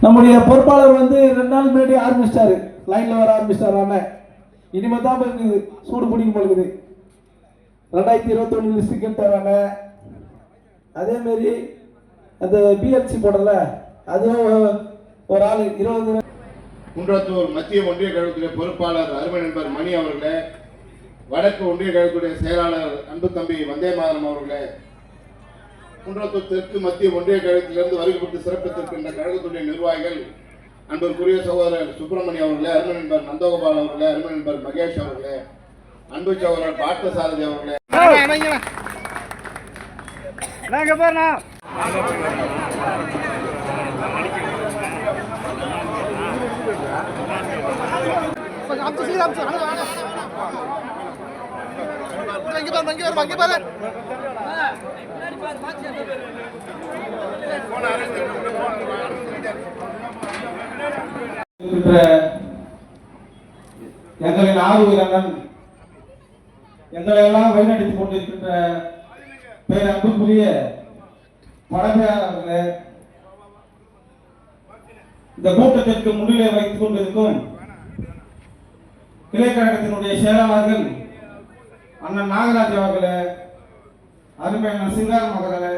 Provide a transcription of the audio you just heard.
நம்முடைய பொறுப்பாளர் வந்து 2 நாள் முன்னாடி ஆரம்பிச்சிட்டாரு, லைன்ல வர ஆரம்பிச்சிட்டாரு. அண்ணன் இனிமே தான் இருக்குது சூடு பிடிக்கும் பொழுது 2021 லிஸ்ட் கேட்டாங்க. அதேமாரி அந்த பிஎல்சி போடல, அதுவும் ஒரு ஆள் 20. குன்றத்தூர் மத்திய ஒன்றிய கழகத்துடைய பொறுப்பாளர் அருமை நண்பர் மணி அவர்களே, வடக்கு ஒன்றிய கழகத்துடைய செயலாளர் அன்பு தம்பி வந்தே மாதரம் அவர்களே, குன்றத்தூர் தெற்கு மத்திய ஒன்றிய கழகத்திலிருந்து வருகைப்பட்டு சிறப்பித்திருக்கின்ற கழகத்துடைய நிர்வாகிகள், அன்பருக்குரிய சகோதரர் சுப்பிரமணியம் அவர்களே, அருமை நண்பர் நந்தகோபால் அவர்களே, அருமை நண்பர் மகேஷ் அவர்களே, அன்பு சகோதரர் பார்த்தசாரதி அவர்களே, எங்களின் ஆர்வலர்கள் எங்களை எல்லாம் வழிநடத்திக் கொண்டிருக்கின்ற பேர் அன்புக்குரிய படப்பையாளர்களே, இந்த கூட்டத்திற்கு முன்னிலை வைத்துக் கொண்டிருக்கும் கிளைக்கழகத்தினுடைய செயலாளர்கள் அண்ணன் நாகராஜ் அவர்களே, அருமை அண்ணன் சிங்காரம் அவர்களே,